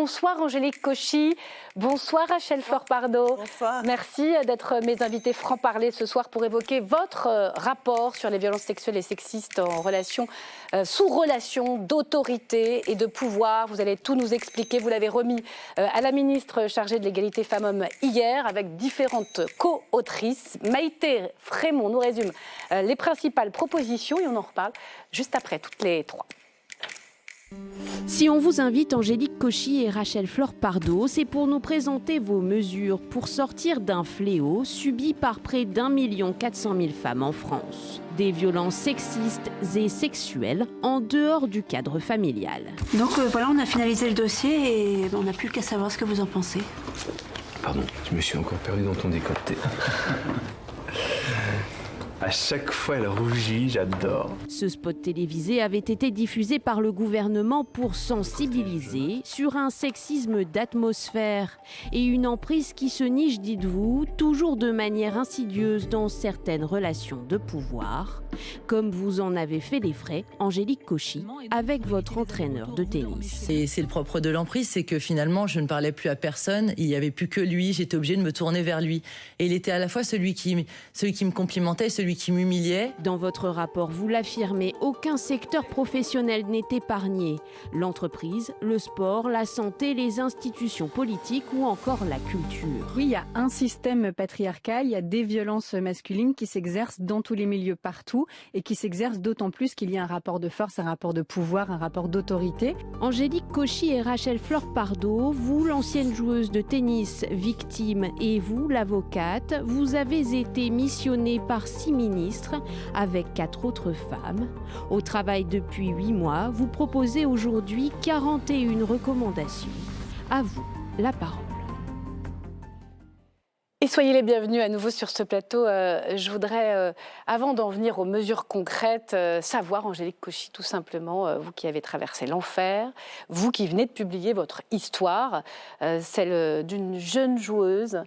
Bonsoir Angélique Cauchy, bonsoir Rachel Flor-Pardo. Bonsoir. Merci d'être mes invités franc-parler ce soir pour évoquer votre rapport sur les violences sexuelles et sexistes en relation, sous relation d'autorité et de pouvoir. Vous allez tout nous expliquer. Vous l'avez remis à la ministre chargée de l'égalité femmes-hommes hier avec différentes co-autrices. Maïté Frémont nous résume les principales propositions et on en reparle juste après, toutes les trois. Si on vous invite Angélique Cauchy et Rachel Flor-Pardo, c'est pour nous présenter vos mesures pour sortir d'un fléau subi par près d'1 400 000 femmes en France. Des violences sexistes et sexuelles en dehors du cadre familial. Donc voilà, on a finalisé le dossier et on n'a plus qu'à savoir ce que vous en pensez. Pardon, je me suis encore perdu dans ton décolleté. À chaque fois, elle rougit, j'adore. Ce spot télévisé avait été diffusé par le gouvernement pour sensibiliser sur un sexisme d'atmosphère et une emprise qui se niche, dites-vous, toujours de manière insidieuse dans certaines relations de pouvoir, comme vous en avez fait les frais, Angélique Cauchy, avec votre entraîneur de tennis. Et c'est le propre de l'emprise, c'est que finalement, je ne parlais plus à personne, il n'y avait plus que lui, j'étais obligée de me tourner vers lui. Et il était à la fois celui qui me complimentait, celui qui m'humiliait. Dans votre rapport, vous l'affirmez, aucun secteur professionnel n'est épargné. L'entreprise, le sport, la santé, les institutions politiques ou encore la culture. Oui, il y a un système patriarcal, il y a des violences masculines qui s'exercent dans tous les milieux partout et qui s'exercent d'autant plus qu'il y a un rapport de force, un rapport de pouvoir, un rapport d'autorité. Angélique Cauchy et Rachel Flor-Pardo, vous, l'ancienne joueuse de tennis victime, et vous, l'avocate, vous avez été missionnée par 6 ministres avec 4 autres femmes. Au travail depuis 8 mois, vous proposez aujourd'hui 41 recommandations. À vous, la parole. Et soyez les bienvenus à nouveau sur ce plateau. Je voudrais, avant d'en venir aux mesures concrètes, savoir, Angélique Cauchy, tout simplement, vous qui avez traversé l'enfer, vous qui venez de publier votre histoire, celle d'une jeune joueuse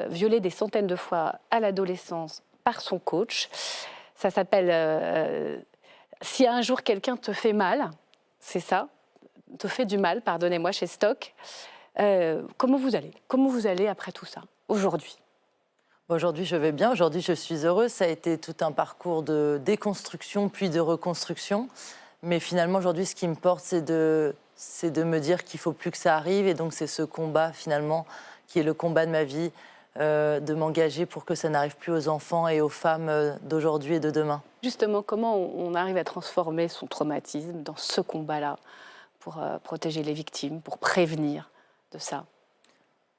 violée des centaines de fois à l'adolescence par son coach. Ça s'appelle « Si un jour quelqu'un te fait mal », c'est ça, te fait du mal, pardonnez-moi, chez Stock. Comment vous allez ? Comment vous allez après tout ça ? Aujourd'hui? Aujourd'hui, je vais bien. Aujourd'hui, je suis heureuse. Ça a été tout un parcours de déconstruction puis de reconstruction. Mais finalement, aujourd'hui, ce qui me porte, c'est de me dire qu'il ne faut plus que ça arrive. Et donc, c'est ce combat, finalement, qui est le combat de ma vie, de m'engager pour que ça n'arrive plus aux enfants et aux femmes d'aujourd'hui et de demain. Justement, comment on arrive à transformer son traumatisme dans ce combat-là pour protéger les victimes, pour prévenir de ça?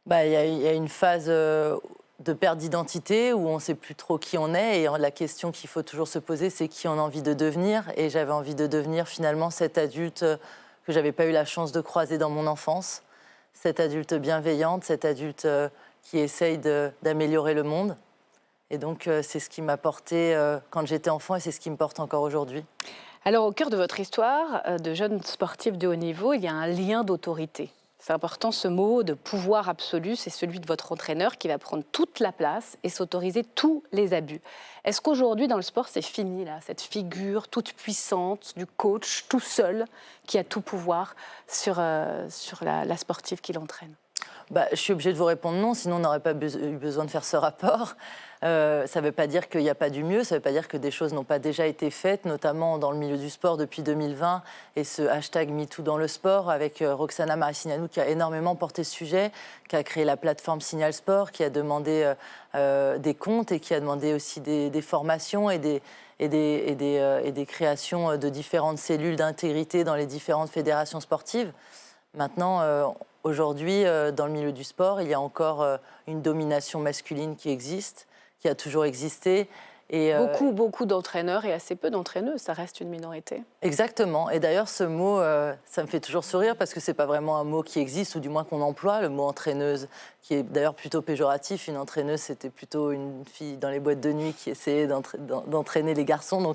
Il y a une phase de perte d'identité où on ne sait plus trop qui on est. Et la question qu'il faut toujours se poser, c'est qui on a envie de devenir. Et j'avais envie de devenir finalement cet adulte que je n'avais pas eu la chance de croiser dans mon enfance. Cette adulte bienveillante, cette adulte qui essaye d'améliorer le monde. Et donc, c'est ce qui m'a porté quand j'étais enfant et c'est ce qui me porte encore aujourd'hui. Alors, au cœur de votre histoire de jeune sportif de haut niveau, il y a un lien d'autorité. C'est important, ce mot de pouvoir absolu, c'est celui de votre entraîneur qui va prendre toute la place et s'autoriser tous les abus. Est-ce qu'aujourd'hui, dans le sport, c'est fini, là, cette figure toute puissante du coach, tout seul, qui a tout pouvoir sur la sportive qui l'entraîne? Je suis obligée de vous répondre non, sinon on n'aurait pas eu besoin de faire ce rapport. Ça ne veut pas dire qu'il n'y a pas du mieux, ça ne veut pas dire que des choses n'ont pas déjà été faites, notamment dans le milieu du sport depuis 2020 et ce hashtag MeToo dans le sport avec Roxana Maracineanu qui a énormément porté ce sujet, qui a créé la plateforme Signal Sport, qui a demandé des comptes et qui a demandé aussi des formations et des créations de différentes cellules d'intégrité dans les différentes fédérations sportives. Maintenant, aujourd'hui, dans le milieu du sport, il y a encore une domination masculine qui existe, qui a toujours existé. Et, beaucoup d'entraîneurs et assez peu d'entraîneuses, ça reste une minorité. Exactement. Et d'ailleurs, ce mot, ça me fait toujours sourire parce que ce n'est pas vraiment un mot qui existe, ou du moins qu'on emploie, le mot entraîneuse, qui est d'ailleurs plutôt péjoratif. Une entraîneuse, c'était plutôt une fille dans les boîtes de nuit qui essayait d'entraîner les garçons.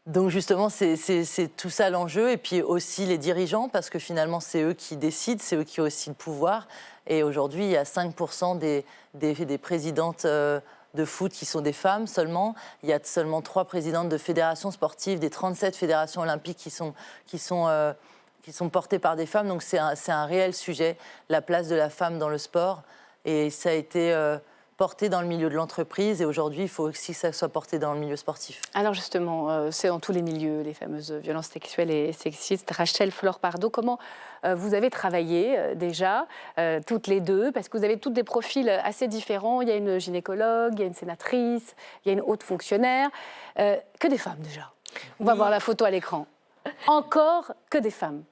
Donc justement, c'est tout ça l'enjeu. Et puis aussi les dirigeants, parce que finalement, c'est eux qui décident, c'est eux qui ont aussi le pouvoir. Et aujourd'hui, il y a 5% des présidentes de foot qui sont des femmes seulement. Il y a seulement 3 présidentes de fédérations sportives, des 37 fédérations olympiques qui sont qui sont portés par des femmes. Donc c'est un réel sujet, la place de la femme dans le sport. Et ça a été porté dans le milieu de l'entreprise. Et aujourd'hui, il faut aussi que ça soit porté dans le milieu sportif. Alors justement, c'est dans tous les milieux, les fameuses violences sexuelles et sexistes. Rachel Flore-Pardo, comment vous avez travaillé déjà, toutes les deux, parce que vous avez toutes des profils assez différents. Il y a une gynécologue, il y a une sénatrice, il y a une haute fonctionnaire. Que des femmes déjà. On va voir la photo à l'écran. Encore que des femmes.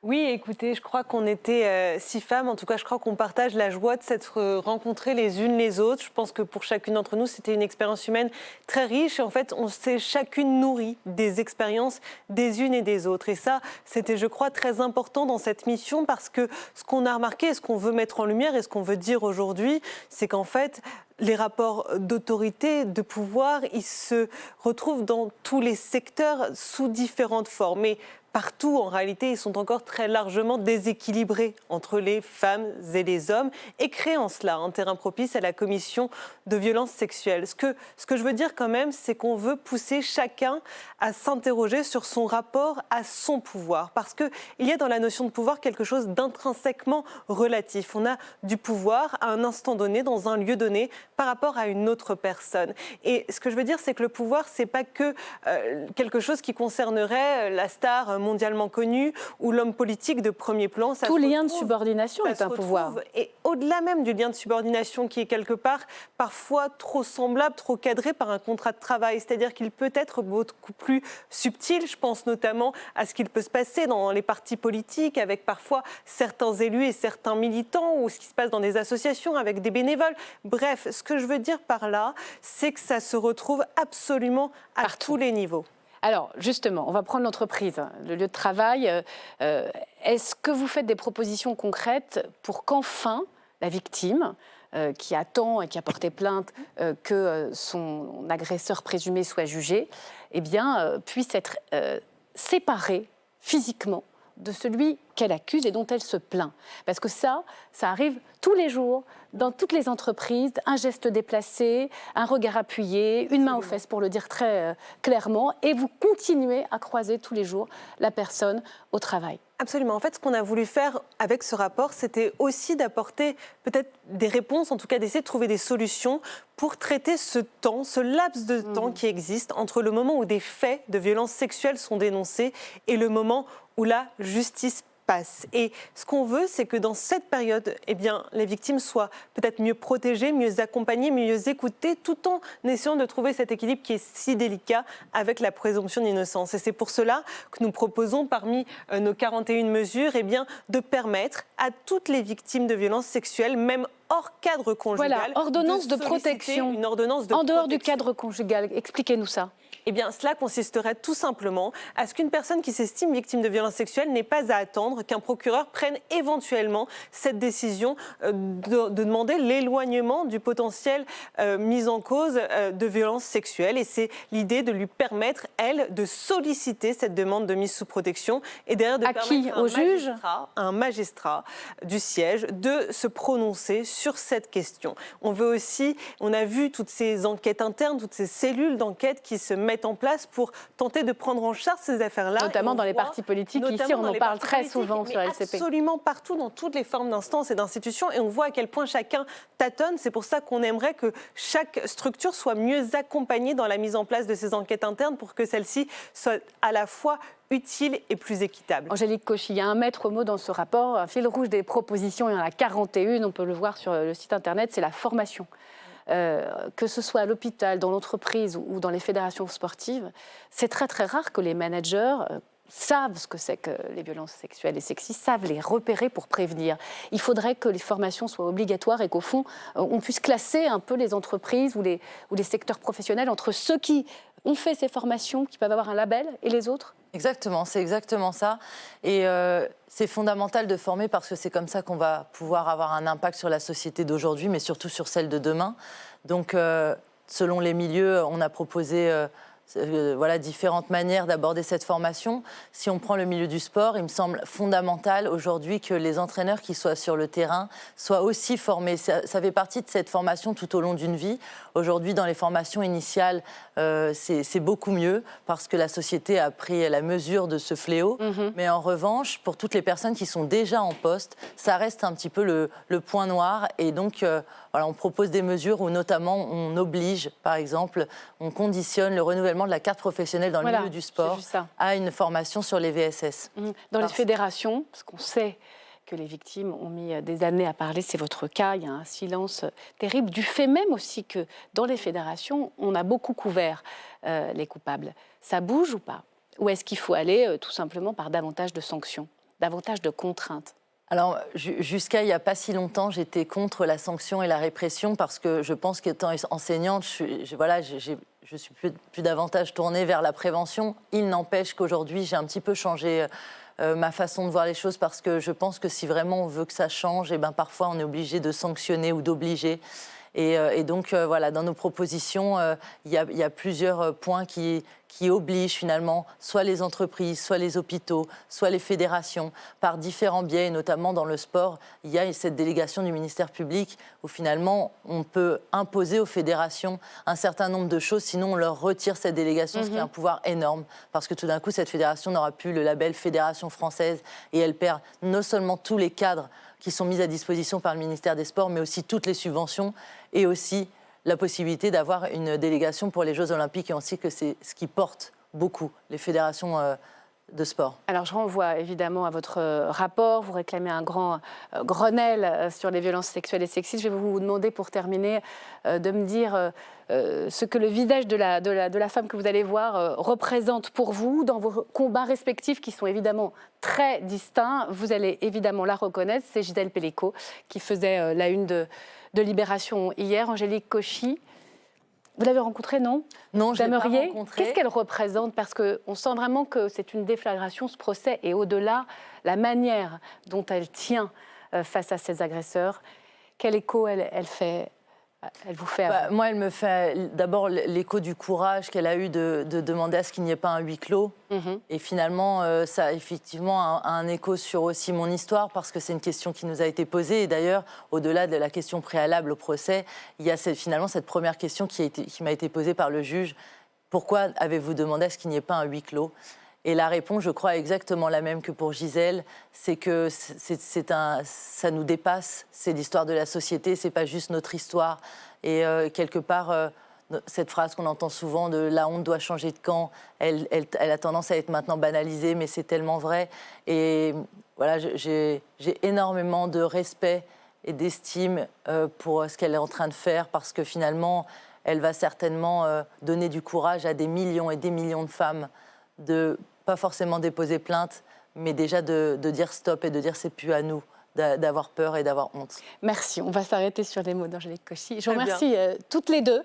Oui, écoutez, je crois qu'on était 6 femmes. En tout cas, je crois qu'on partage la joie de s'être rencontrées les unes les autres. Je pense que pour chacune d'entre nous, c'était une expérience humaine très riche. Et en fait, on s'est chacune nourrie des expériences des unes et des autres. Et ça, c'était, je crois, très important dans cette mission parce que ce qu'on a remarqué, et ce qu'on veut mettre en lumière et ce qu'on veut dire aujourd'hui, c'est qu'en fait, les rapports d'autorité, de pouvoir, ils se retrouvent dans tous les secteurs sous différentes formes. Mais partout, en réalité, ils sont encore très largement déséquilibrés entre les femmes et les hommes et créent en cela un terrain propice à la commission de violences sexuelles. Ce que je veux dire quand même, c'est qu'on veut pousser chacun à s'interroger sur son rapport à son pouvoir. Parce qu'il y a dans la notion de pouvoir quelque chose d'intrinsèquement relatif. On a du pouvoir à un instant donné, dans un lieu donné, par rapport à une autre personne. Et ce que je veux dire, c'est que le pouvoir, c'est pas que quelque chose qui concernerait la star mondialement connue ou l'homme politique de premier plan. Tout lien de subordination est un pouvoir. Et au-delà même du lien de subordination qui est quelque part parfois trop semblable, trop cadré par un contrat de travail. C'est-à-dire qu'il peut être beaucoup plus subtil. Je pense notamment à ce qu'il peut se passer dans les partis politiques avec parfois certains élus et certains militants ou ce qui se passe dans des associations avec des bénévoles. Bref, ce que je veux dire par là, c'est que ça se retrouve absolument à tous les niveaux. Alors, justement, on va prendre l'entreprise, le lieu de travail. Est-ce que vous faites des propositions concrètes pour qu'enfin la victime, qui attend et qui a porté plainte que son agresseur présumé soit jugé, eh bien, puisse être séparée physiquement de celui qu'elle accuse et dont elle se plaint. Parce que ça arrive tous les jours, dans toutes les entreprises, un geste déplacé, un regard appuyé, une main aux fesses pour le dire très clairement, et vous continuez à croiser tous les jours la personne au travail. Absolument. En fait, ce qu'on a voulu faire avec ce rapport, c'était aussi d'apporter peut-être des réponses, en tout cas d'essayer de trouver des solutions pour traiter ce temps, ce laps de temps qui existe entre le moment où des faits de violences sexuelles sont dénoncés et le moment où la justice passe. Et ce qu'on veut, c'est que dans cette période, eh bien, les victimes soient peut-être mieux protégées, mieux accompagnées, mieux écoutées, tout en essayant de trouver cet équilibre qui est si délicat avec la présomption d'innocence. Et c'est pour cela que nous proposons, parmi nos 41 mesures, eh bien, de permettre à toutes les victimes de violences sexuelles, même hors cadre conjugal, voilà, ordonnance de protection. Une ordonnance de en dehors protection. du cadre conjugal. Expliquez-nous ça. Eh bien, cela consisterait tout simplement à ce qu'une personne qui s'estime victime de violences sexuelles n'ait pas à attendre qu'un procureur prenne éventuellement cette décision de demander l'éloignement du potentiel mis en cause de violences sexuelles. Et c'est l'idée de lui permettre, elle, de solliciter cette demande de mise sous protection et derrière de permettre à un magistrat du siège de se prononcer sur cette question. On a vu toutes ces enquêtes internes, toutes ces cellules d'enquête qui se mettent en place pour tenter de prendre en charge ces affaires-là. Notamment dans les partis politiques. Ici, on en parle très souvent sur LCP. Absolument partout, dans toutes les formes d'instances et d'institutions. Et on voit à quel point chacun tâtonne. C'est pour ça qu'on aimerait que chaque structure soit mieux accompagnée dans la mise en place de ces enquêtes internes pour que celles-ci soient à la fois utile et plus équitable. Angélique Cauchy, il y a un maître mot dans ce rapport, un fil rouge des propositions, il y en a 41, on peut le voir sur le site internet, c'est la formation. Que ce soit à l'hôpital, dans l'entreprise ou dans les fédérations sportives, c'est très très rare que les managers savent ce que c'est que les violences sexuelles et sexistes, savent les repérer pour prévenir. Il faudrait que les formations soient obligatoires et qu'au fond, on puisse classer un peu les entreprises ou les secteurs professionnels entre ceux qui ont fait ces formations, qui peuvent avoir un label, et les autres. Exactement, c'est exactement ça. Et c'est fondamental de former parce que c'est comme ça qu'on va pouvoir avoir un impact sur la société d'aujourd'hui, mais surtout sur celle de demain. Donc, selon les milieux, on a proposé voilà, différentes manières d'aborder cette formation. Si on prend le milieu du sport, il me semble fondamental aujourd'hui que les entraîneurs qui soient sur le terrain soient aussi formés. Ça fait partie de cette formation tout au long d'une vie. Aujourd'hui, dans les formations initiales, c'est beaucoup mieux parce que la société a pris la mesure de ce fléau. Mais en revanche, pour toutes les personnes qui sont déjà en poste, ça reste un petit peu le point noir. Et donc, voilà, on propose des mesures où notamment on oblige, par exemple, on conditionne le renouvellement de la carte professionnelle dans le milieu du sport à une formation sur les VSS. Dans les fédérations, parce qu'on sait que les victimes ont mis des années à parler, c'est votre cas, il y a un silence terrible, du fait même aussi que dans les fédérations, on a beaucoup couvert les coupables. Ça bouge ou pas? Ou est-ce qu'il faut aller tout simplement par davantage de sanctions, davantage de contraintes? Alors, jusqu'à il n'y a pas si longtemps, j'étais contre la sanction et la répression parce que je pense qu'étant enseignante, je suis plus davantage tournée vers la prévention. Il n'empêche qu'aujourd'hui, j'ai un petit peu changé ma façon de voir les choses parce que je pense que si vraiment on veut que ça change, eh ben, parfois on est obligé de sanctionner ou d'obliger. Et donc, voilà, dans nos propositions, il y a plusieurs points qui obligent finalement soit les entreprises, soit les hôpitaux, soit les fédérations, par différents biais, et notamment dans le sport, il y a cette délégation du ministère public où finalement on peut imposer aux fédérations un certain nombre de choses, sinon on leur retire cette délégation, ce qui est un pouvoir énorme, parce que tout d'un coup, cette fédération n'aura plus le label Fédération française et elle perd non seulement tous les cadres qui sont mis à disposition par le ministère des Sports, mais aussi toutes les subventions et aussi la possibilité d'avoir une délégation pour les Jeux Olympiques. Et on sait que c'est ce qui porte beaucoup les fédérations de sport. Alors je renvoie évidemment à votre rapport. Vous réclamez un grand Grenelle sur les violences sexuelles et sexistes. Je vais vous demander pour terminer de me dire ce que le visage de la femme que vous allez voir représente pour vous dans vos combats respectifs qui sont évidemment très distincts. Vous allez évidemment la reconnaître. C'est Gisèle Pelicot qui faisait la une de Libération hier. Angélique Kochy. Vous l'avez rencontrée, non? Non, je l'ai pas rencontrée. Qu'est-ce qu'elle représente? Parce qu'on sent vraiment que c'est une déflagration, ce procès, et au-delà, la manière dont elle tient face à ses agresseurs. Quel écho elle vous fait Moi, elle me fait d'abord l'écho du courage qu'elle a eu de demander à ce qu'il n'y ait pas un huis clos. Et finalement, ça a effectivement un écho sur aussi mon histoire, parce que c'est une question qui nous a été posée. Et d'ailleurs, au-delà de la question préalable au procès, il y a finalement cette première question qui m'a été posée par le juge. Pourquoi avez-vous demandé à ce qu'il n'y ait pas un huis clos? Et la réponse, je crois, est exactement la même que pour Gisèle, c'est que ça nous dépasse, c'est l'histoire de la société, c'est pas juste notre histoire. Et quelque part, cette phrase qu'on entend souvent de « la honte doit changer de camp », elle a tendance à être maintenant banalisée, mais c'est tellement vrai. Et voilà, j'ai énormément de respect et d'estime pour ce qu'elle est en train de faire, parce que finalement, elle va certainement donner du courage à des millions et des millions de femmes de pas forcément déposer plainte, mais déjà de dire stop et de dire c'est plus à nous d'avoir peur et d'avoir honte. Merci. On va s'arrêter sur les mots d'Angélique Kochy. Je vous remercie toutes les deux.